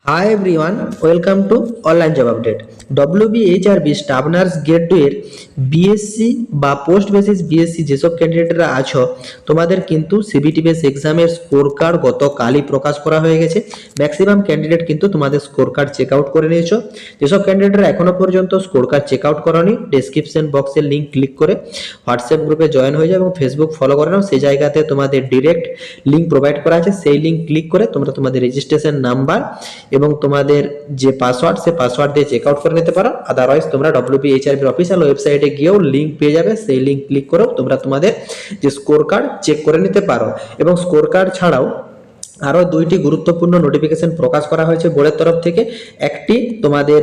Hi everyone, welcome to online job update. WBHRB staff nurse grade 2 এর BSc বা post basis BSc যেসব ক্যান্ডিডেটরা আছো, তোমাদের কিন্তু সিবিটি বেস এক্সামের স্কোর কার্ড গতকালই প্রকাশ করা হয়ে গেছে। ম্যাক্সিমাম ক্যান্ডিডেট কিন্তু তোমাদের স্কোর কার্ড চেক আউট করে নিয়েছো। যেসব ক্যান্ডিডেটরা এখনো পর্যন্ত স্কোর কার্ড চেক আউট করোনি, ডেসক্রিপশন বক্সের লিঙ্ক ক্লিক করে হোয়াটসঅ্যাপ গ্রুপে জয়েন হয়ে যাও এবং ফেসবুক ফলো করে নাও। সেই জায়গাতে তোমাদের ডিরেক্ট লিঙ্ক প্রোভাইড করা আছে, সেই লিঙ্ক ক্লিক করে তোমরা তোমাদের রেজিস্ট্রেশন নাম্বার এবং তোমাদের যে পাসওয়ার্ড, সে পাসওয়ার্ড দিয়ে চেক আউট করে নিতে পারো। আদারওয়াইজ তোমরা WBHRB অফিসিয়াল ওয়েবসাইটে গিয়েও লিঙ্ক পেয়ে যাবে, সেই লিঙ্ক ক্লিক করেও তোমরা তোমাদের যে স্কোর কার্ড চেক করে নিতে পারো। এবং স্কোর কার্ড ছাড়াও আরও দুইটি গুরুত্বপূর্ণ নোটিফিকেশন প্রকাশ করা হয়েছে বোর্ডের তরফ থেকে। একটি তোমাদের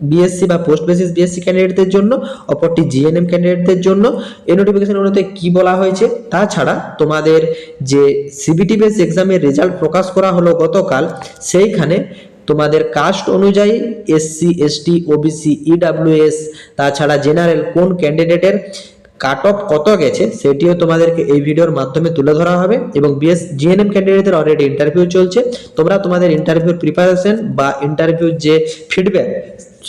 বিএসসি বা পোস্ট বেসিস বিএসসি ক্যান্ডিডেটদের জন্য, অপরটি জিএনএম ক্যান্ডিডেটদের জন্য। এই নোটিফিকেশনগুলোতে কি বলা হয়েছে, তাছাড়া তোমাদের যে সিবিটি বেস এক্সামের রেজাল্ট প্রকাশ করা হলো গতকাল, সেইখানে তোমাদের কাস্ট অনুযায়ী SC ST OBC EWS তাছাড়া জেনারেল কোন ক্যান্ডিডেটের কাট অফ কত গেছে সেটিও তোমাদেরকে এই ভিডিওর মাধ্যমে তুলে ধরা হবে। এবং জিএনএম ক্যান্ডিডেটদের অলরেডি ইন্টারভিউ চলছে, তোমরা তোমাদের ইন্টারভিউর প্রিপারেশন বা ইন্টারভিউর যে ফিডব্যাক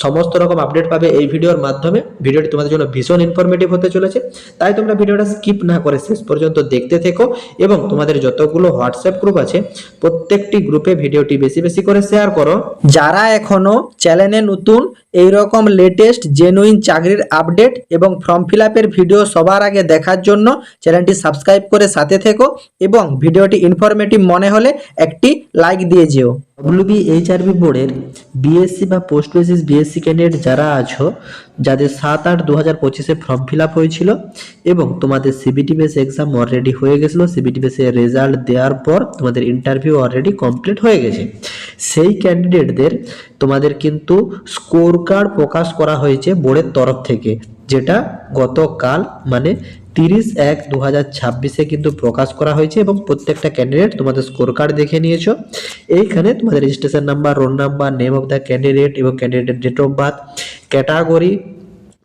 সমস্ত রকম আপডেট পাবে এই ভিডিওর মাধ্যমে। ভিডিওটি তোমাদের জন্য ভীষণ ইনফরমেটিভ হতে চলেছে, তাই তোমরা ভিডিওটা স্কিপ না করে শেষ পর্যন্ত দেখতে থেকো এবং তোমাদের যতগুলো হোয়াটসঅ্যাপ গ্রুপ আছে প্রত্যেকটি গ্রুপে ভিডিওটি বেশি বেশি করে শেয়ার করো। যারা এখনো চ্যানেলে নতুন, এইরকম লেটেস্ট জেনুইন চাকরির আপডেট এবং ফর্ম ফিল আপের ভিডিও সবার আগে দেখার জন্য চ্যানেলটি সাবস্ক্রাইব করে সাথে থেকো এবং ভিডিওটি ইনফরমেটিভ মনে হলে একটি লাইক দিয়ে যেও। WBHRB বোর্ডের বিএসসি বা পোস্ট বেসিস বিএসসি ক্যান্ডিডেট যারা আছো, যাদের 7/8/2025-এ ফর্ম ফিল আপ হয়েছিল এবং তোমাদের সিবিটি বেস এক্সাম অলরেডি হয়ে গেছিলো, সিবিটি বেসের রেজাল্ট দেওয়ার পর তোমাদের ইন্টারভিউ অলরেডি কমপ্লিট হয়ে গেছে, সেই ক্যান্ডিডেটদের তোমাদের কিন্তু স্কোর কার্ড প্রকাশ করা হয়েছে বোর্ডের তরফ থেকে, যেটা গতকাল মানে 30/1/2026-এ কিন্তু প্রকাশ করা হয়েছে। এবং প্রত্যেকটা ক্যান্ডিডেট তোমাদের স্কোর কার্ড দেখে নিয়েছো। এইখানে তোমাদের registration number, roll number, name of the candidate এবং ক্যান্ডিডেটের ডেট অফ বার্থ, ক্যাটাগরি,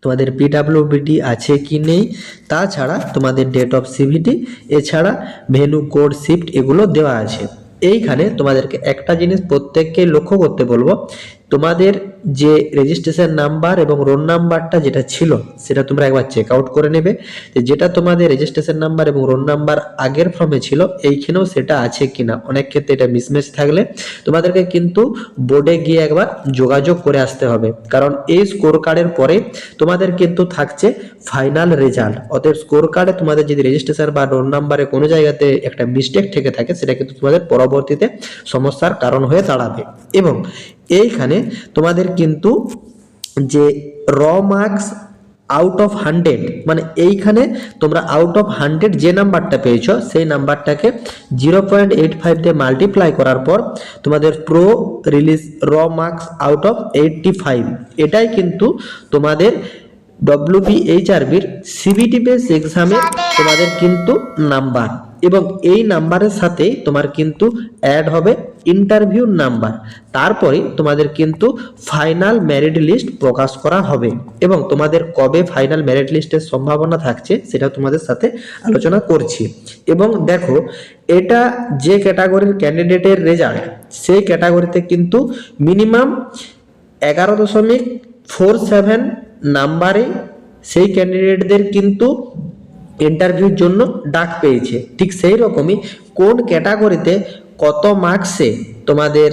তোমাদের PWBD আছে কি নেই, তাছাড়া তোমাদের ডেট অফ সিভিটি, এছাড়া ভেনু, কোড, শিফট এগুলো দেওয়া আছে। এইখানে তোমাদেরকে একটা জিনিস প্রত্যেককে লক্ষ্য করতে বলবো, তোমাদের যে রেজিস্ট্রেশন নাম্বার এবং রোল নাম্বারটা যেটা ছিল সেটা তোমরা একবার চেক আউট করে নেবে, যেটা তোমাদের রেজিস্ট্রেশন নাম্বার এবং রোল নাম্বার আগের ফর্মে ছিল এইখানেও সেটা আছে কিনা। অনেক ক্ষেত্রে এটা মিসম্যাচ থাকলে তোমাদেরকে কিন্তু বোর্ডে গিয়ে একবার যোগাযোগ করে আসতে হবে, কারণ এই স্কোর কার্ডের পরে তোমাদের কিন্তু থাকছে ফাইনাল রেজাল্ট। অতএব স্কোর কার্ডে তোমাদের যদি রেজিস্ট্রেশন বা রোল নাম্বারে কোনো জায়গাতে একটা মিস্টেক থেকে থাকে, সেটা কিন্তু তোমাদের পরবর্তীতে সমস্যার কারণ হয়ে দাঁড়াবে। এবং এইখানে তোমাদের কিন্তু যে র মার্কস আউট অফ 100, মানে এইখানে তোমরা আউট অফ 100 যে নাম্বারটা পেয়েছো সেই নাম্বারটাকে 0.85 দিয়ে মাল্টিপ্লাই করার পর তোমাদের প্রো রিলিজ র মার্কস আউট অফ 85, এটাই কিন্তু তোমাদের WBHRBর সিবিটি বেস এক্সামে তোমাদের কিন্তু নাম্বার। এবং এই নাম্বারের সাথে তোমার কিন্তু অ্যাড হবে ইন্টারভিউ নাম্বার, তারপরে তোমাদের কিন্তু ফাইনাল মেরিট লিস্ট প্রকাশ করা হবে। এবং তোমাদের কবে ফাইনাল মেরিট লিস্টের সম্ভাবনা থাকছে সেটা তোমাদের সাথে আলোচনা করছি। এবং দেখো, এটা যে ক্যাটাগরির ক্যান্ডিডেটের রেজাল্ট, সেই ক্যাটাগরিতে কিন্তু মিনিমাম 11.47 নাম্বারে সেই ক্যান্ডিডেটদের কিন্তু ইন্টারভিউর জন্য ডাক পেয়েছে। ঠিক সেই রকমই কোন ক্যাটাগরিতে কত মার্কসে তোমাদের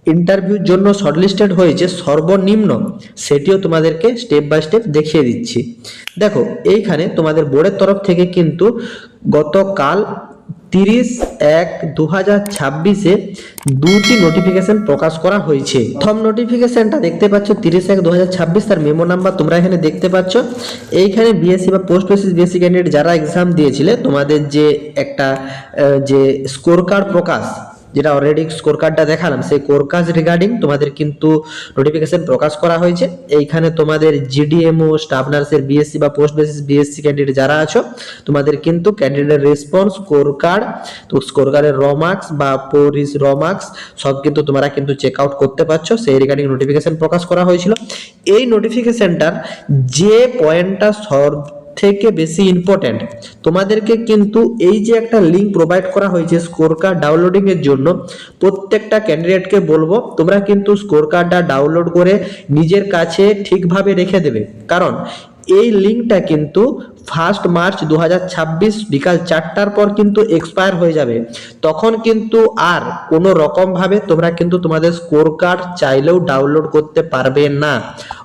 ইন্টারভিউর জন্য শর্টলিস্টেড হয়েছে সর্বনিম্ন, সেটিও তোমাদেরকে স্টেপ বাই স্টেপ দেখিয়ে দিচ্ছি। দেখো, এইখানে তোমাদের বোর্ডের তরফ থেকে কিন্তু গতকাল 30/1/2026-এ দুটি নোটিফিকেশন প্রকাশ করা হয়েছে। প্রথম নোটিফিকেশনটা দেখতে পাচ্ছ 30/1/2026, তার মেমো নাম্বার তোমরা এখানে দেখতে পাচ্ছ। এইখানে বিএসসি বা পোস্ট বেসিস বিএসসি ক্যান্ডিডেট যারা এক্সাম দিয়েছিলে, তোমাদের যে একটা যে স্কোর কার্ড প্রকাশ, যেটা অলরেডি স্কোর কার্ডটা দেখালাম, সেই স্কোর কার্ড রিগার্ডিং তোমাদের কিন্তু নোটিফিকেশন প্রকাশ করা হয়েছে। এইখানে তোমাদের জিডিএমও স্টাফ নার্সের বিএসসি বা পোস্ট বেসিস বিএসসি ক্যান্ডিডেট যারা আছো, তোমাদের কিন্তু ক্যান্ডিডেট রেসপন্স, স্কোর কার্ড, তো স্কোর কার্ডের র মার্কস বা পোরিস র মার্কস সব কিন্তু তোমরা কিন্তু চেক আউট করতে পারছো। সেই রিগার্ডিং নোটিফিকেশন প্রকাশ করা হয়েছিল। এই নোটিফিকেশনটার যে পয়েন্টটা থেকে বেশি ইম্পর্ট্যান্ট, তোমাদেরকে কিন্তু এই যে একটা লিঙ্ক প্রোভাইড করা হয়েছে স্কোর কার্ড ডাউনলোডিং এর জন্য, প্রত্যেকটা ক্যান্ডিডেটকে বলবো তোমরা কিন্তু স্কোর কার্ডটা ডাউনলোড করে নিজের কাছে ঠিকভাবে রেখে দেবে। কারণ এই লিঙ্কটা কিন্তু 1 মার্চ 2026 বিকাল 4টার পর কিন্তু এক্সপায়ার হয়ে যাবে। তখন কিন্তু আর কোনো রকম ভাবে তোমরা কিন্তু তোমাদের স্কোর কার্ড চাইলেও ডাউনলোড করতে পারবে না।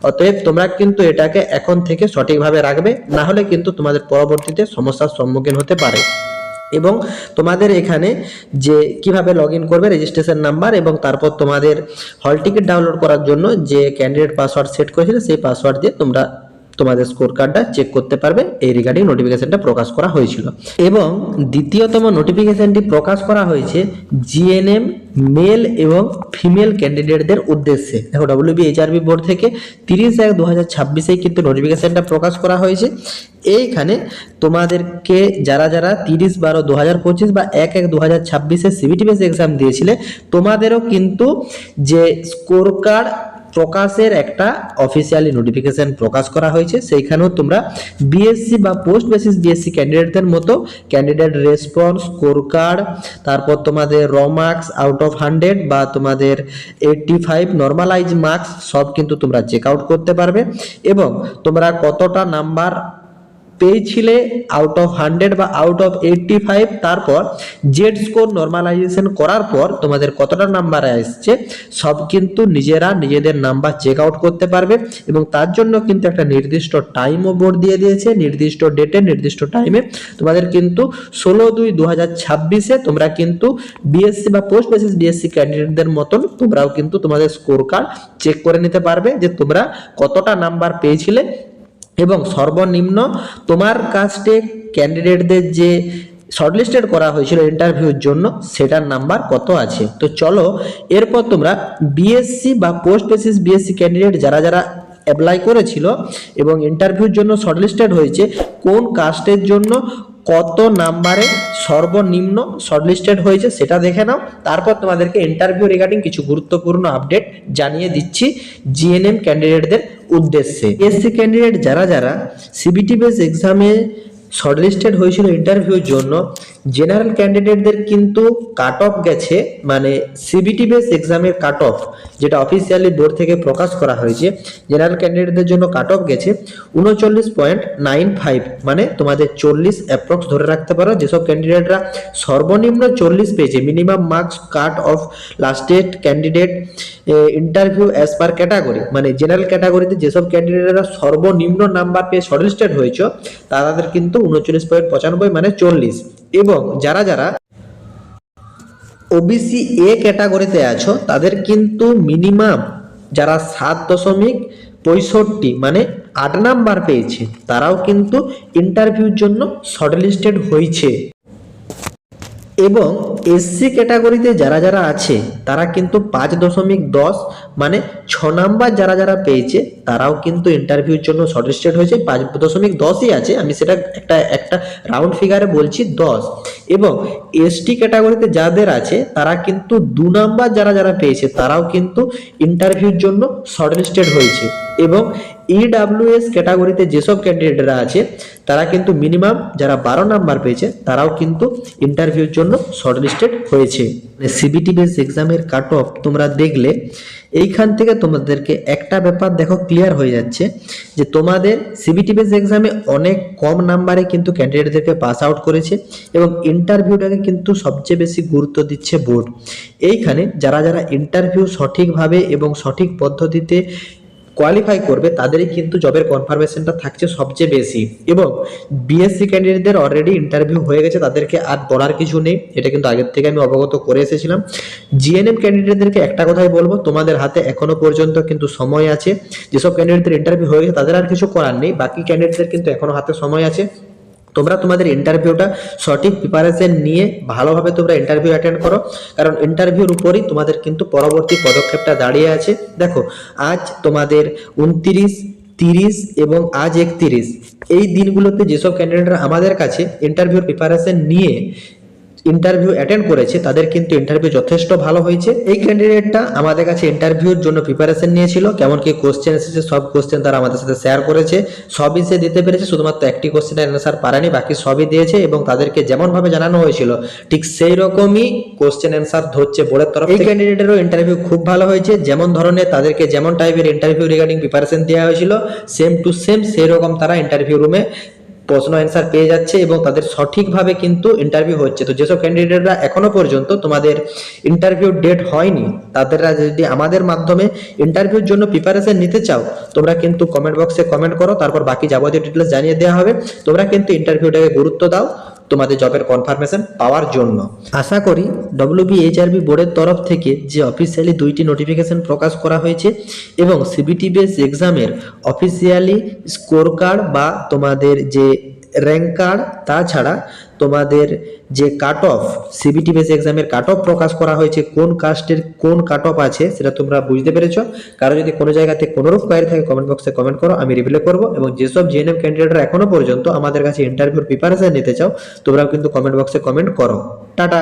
অতএব তোমরা কিন্তু এটাকে এখন থেকে সঠিকভাবে রাখবে, না হলে কিন্তু তোমাদের পরবর্তীতে সমস্যার সম্মুখীন হতে পারে। এবং তোমাদের এখানে যে কিভাবে লগ ইন করবে, রেজিস্ট্রেশন নাম্বার এবং তারপর তোমাদের হল টিকিট ডাউনলোড করার জন্য যে ক্যান্ডিডেট পাসওয়ার্ড সেট করেছিল সেই পাসওয়ার্ড দিয়ে তোমরা তোমাদের স্কোর কার্ডটা চেক করতে পারবে। এই রিগার্ডিং নোটিফিকেশনটা প্রকাশ করা হয়েছিল। এবং দ্বিতীয়তম নোটিফিকেশনটি প্রকাশ করা হয়েছে জিএনএম মেল এবং ফিমেল ক্যান্ডিডেটদের উদ্দেশ্যে। দেখো WBHRB বোর্ড থেকে 30/1/2026 কিন্তু নোটিফিকেশনটা প্রকাশ করা হয়েছে। এইখানে তোমাদেরকে যারা 30/12/2025 বা 1/1/2026 সিবিটি বেস এক্সাম দিয়েছিলে, তোমাদেরও কিন্তু যে স্কোর কার্ড প্রকাশের একটা অফিসিয়ালি নোটিফিকেশন প্রকাশ করা হয়েছে। সেইখানেও তোমরা বিএসসি বা পোস্ট বেসিস বিএসসি ক্যান্ডিডেটদের মতো ক্যান্ডিডেট রেসপন্স, স্কোর কার্ড, তারপর তোমাদের র মার্কস আউট অফ 100 বা তোমাদের 85 নর্মালাইজ মার্কস সব কিন্তু তোমরা চেক আউট করতে পারবে। এবং তোমরা কতটা নাম্বার পেয়েছিলে আউট অফ 100 বা আউট অফ 85, তারপর জেড স্কোর নর্মালাইজেশন করার পর তোমাদের কতটা নাম্বার আসছে সব কিন্তু নিজেরা নিজেদের নাম্বার চেক আউট করতে পারবে। এবং তার জন্য কিন্তু একটা নির্দিষ্ট টাইমও বোর্ড দিয়ে দিয়েছে, নির্দিষ্ট ডেটে নির্দিষ্ট টাইমে। তোমাদের কিন্তু 16/2/2026 তোমরা কিন্তু বিএসসি বা পোস্ট বেসিস বিএসসি ক্যান্ডিডেটদের মতন তোমরাও কিন্তু তোমাদের স্কোর কার্ড চেক করে নিতে পারবে যে তোমরা কতটা নাম্বার পেয়েছিলে এবং সর্বনিম্ন তোমার কাস্টে ক্যান্ডিডেটদের যে শর্টলিস্টেড করা হয়েছিল ইন্টারভিউর জন্য সেটার নাম্বার কত আছে। তো চলো এরপর তোমরা বিএসসি বা পোস্ট বেসিস বিএসসি ক্যান্ডিডেট যারা অ্যাপ্লাই করেছিল এবং ইন্টারভিউর জন্য শর্টলিস্টেড হয়েছে, কোন কাস্টের জন্য কত নাম্বারে সর্বনিম্ন শর্টলিস্টেড হয়েছে সেটা দেখে নাও। তারপর তোমাদেরকে ইন্টারভিউ রিগার্ডিং কিছু গুরুত্বপূর্ণ আপডেট জানিয়ে দিচ্ছি জিএনএম ক্যান্ডিডেটদের উদ্দেশ্যে। এসসি ক্যান্ডিডেট যারা সিবিটি বেস এক্সামে শর্টলিস্টেড হয়েছিল ইন্টারভিউর জন্য, জেনারেল ক্যান্ডিডেটদের কিন্তু কাট অফ গেছে, মানে সিবিটি বেস এক্সামের কাট অফ যেটা অফিসিয়ালি বোর্ড থেকে প্রকাশ করা হয়েছে, জেনারেল ক্যান্ডিডেটদের জন্য কাট অফ গেছে 39.95, মানে তোমাদের 40 অ্যাপ্রক্স ধরে রাখতে পারো। যেসব ক্যান্ডিডেটরা সর্বনিম্ন 40 পেয়েছে, minimum marks cut off lasted candidate interview as per category, মানে জেনারেল ক্যাটাগরিতে যেসব ক্যান্ডিডেটরা সর্বনিম্ন নাম্বার পেয়ে শর্টলিস্টেড হয়েছে তাদের কিন্তু 39.95 মানে 40। এবং যারা ওবিসি এ ক্যাটাগরিতে আছো তাদের কিন্তু মিনিমাম যারা 7.65 মানে 8 নাম্বার পেয়েছে তারাও কিন্তু ইন্টারভিউর জন্য শর্টলিস্টেড হয়েছে। এবং এসসি ক্যাটাগরিতে যারা আছে তারা কিন্তু 5.10 মানে 6 নাম্বার যারা পেয়েছে তারাও কিন্তু ইন্টারভিউর জন্য শর্টলিস্টেড হয়েছে। 5.10ই আছে, আমি সেটা একটা রাউন্ড ফিগারে বলছি 10। এবং এসটি ক্যাটাগরিতে যাদের আছে তারা কিন্তু 2 নাম্বার যারা পেয়েছে তারাও কিন্তু ইন্টারভিউর জন্য শর্টলিস্টেড হয়েছে। এবং ইডব্লিউএস ক্যাটাগরিতে যেসব ক্যান্ডিডেটরা আছে তারা কিন্তু মিনিমাম যারা 12 নাম্বার পেয়েছে তারাও কিন্তু ইন্টারভিউর জন্য শর্টলিস্টেড হয়েছে। সিবিটি বেস এক্সামের কাট অফ তোমরা দেখলে এইখান থেকে তোমাদেরকে একটা ব্যাপার দেখো ক্লিয়ার হয়ে যাচ্ছে যে তোমাদের সিবিটি বেস এক্সামে অনেক কম নাম্বারে কিন্তু ক্যান্ডিডেটদেরকে পাস আউট করেছে এবং ইন্টারভিউটাকে কিন্তু সবচেয়ে বেশি গুরুত্ব দিচ্ছে বোর্ড। এইখানে যারা ইন্টারভিউ সঠিকভাবে এবং সঠিক পদ্ধতিতে কোয়ালিফাই করবে তাদেরই কিন্তু জবের কনফার্মেশনটা থাকছে সবচেয়ে বেশি। এবং বিএসসি ক্যান্ডিডেটদের অলরেডি ইন্টারভিউ হয়ে গেছে, তাদেরকে আর বলার কিছু নেই, এটা কিন্তু আগের থেকে আমি অবগত করে এসেছিলাম। জিএনএম ক্যান্ডিডেটদেরকে একটা কথাই বলবো, তোমাদের হাতে এখনো পর্যন্ত কিন্তু সময় আছে। যেসব ক্যান্ডিডেটদের ইন্টারভিউ হয়ে গেছে তাদের আর কিছু করার নেই, বাকি ক্যান্ডিডেটদের কিন্তু এখনো হাতে সময় আছে। তোমরা তোমাদের ইন্টারভিউটা সঠিক প্রিপারেশন নিয়ে ভালোভাবে তোমরা ইন্টারভিউ অ্যাটেন্ড করো, কারণ ইন্টারভিউর উপরই তোমাদের কিন্তু পরবর্তী পদক্ষেপটা দাঁড়িয়ে আছে। দেখো আজ তোমাদের 29, 30 এবং আজ 31, এই দিনগুলোতে যেসব ক্যান্ডিডেটরা আমাদের কাছে ইন্টারভিউর প্রিপারেশন নিয়ে ইন্টারভিউ অ্যাটেন্ড করেছে তাদের কিন্তু ইন্টারভিউ যথেষ্ট ভালো হয়েছে। এই ক্যান্ডিডেটটা আমাদের কাছে ইন্টারভিউর জন্য প্রিপারেশন নিয়েছিল, কেমন কি কোশ্চেন এসেছে সব কোশ্চেন তারা আমাদের সাথে শেয়ার করেছে, সবই সে দিতে পেরেছে, শুধুমাত্র একটি কোশ্চেনের অ্যান্সার পারেনি, বাকি সবই দিয়েছে এবং তাদেরকে যেমন ভাবে জানানো হয়েছিল ঠিক সেই রকমই কোশ্চেন অ্যান্সার ধরছে বোর্ডের তরফ। এই ক্যান্ডিডেটেরও ইন্টারভিউ খুব ভালো হয়েছে, যেমন ধরনের তাদেরকে যেমন টাইপের ইন্টারভিউ রিগার্ডিং প্রিপারেশন দেওয়া হয়েছিল সেম টু সেম সেই রকম তারা ইন্টারভিউ রুমে প্রশ্ন অ্যান্সার পেয়ে যাচ্ছে এবং তাদের সঠিকভাবে কিন্তু ইন্টারভিউ হচ্ছে। তো যেসব ক্যান্ডিডেটরা এখনো পর্যন্ত তোমাদের ইন্টারভিউ ডেট হয়নি তাদেররা যদি আমাদের মাধ্যমে ইন্টারভিউর জন্য প্রিপারেশন নিতে চাও তোমরা কিন্তু কমেন্ট বক্সে কমেন্ট করো, তারপর বাকি যাবতীয় ডিটেলস জানিয়ে দেওয়া হবে। তোমরা কিন্তু ইন্টারভিউটাকে গুরুত্ব দাও তোমাদের জবের কনফার্মেশন পাওয়ার জন্য। আশা করি ডব্লিউবিএইচআরবি বোর্ডের তরফ থেকে যে অফিসিয়ালি 2টি নোটিফিকেশন প্রকাশ করা হয়েছে এবং সিবিটি বেস এক্সামের অফিসিয়ালি স্কোর কার্ড বা তোমাদের যে র্যাঙ্ক কার্ড, তাছাড়া তোমাদের যে কাট অফ সিবিটি বেস এক্সামের কাট অফ প্রকাশ করা হয়েছে, কোন কাস্টের কোন কাট অফ আছে সেটা তোমরা বুঝতে পেরেছো। কারো যদি কোনো জায়গাতে কোনোরূপ কোয়ারি থাকে কমেন্ট বক্সে কমেন্ট করো, আমি রিপ্লাই করবো। এবং যেসব জিএনএম ক্যান্ডিডেটরা এখনো পর্যন্ত আমাদের কাছে ইন্টারভিউর প্রিপারেশন নিতে চাও তোমরাও কিন্তু কমেন্ট বক্সে কমেন্ট করো। টাটা।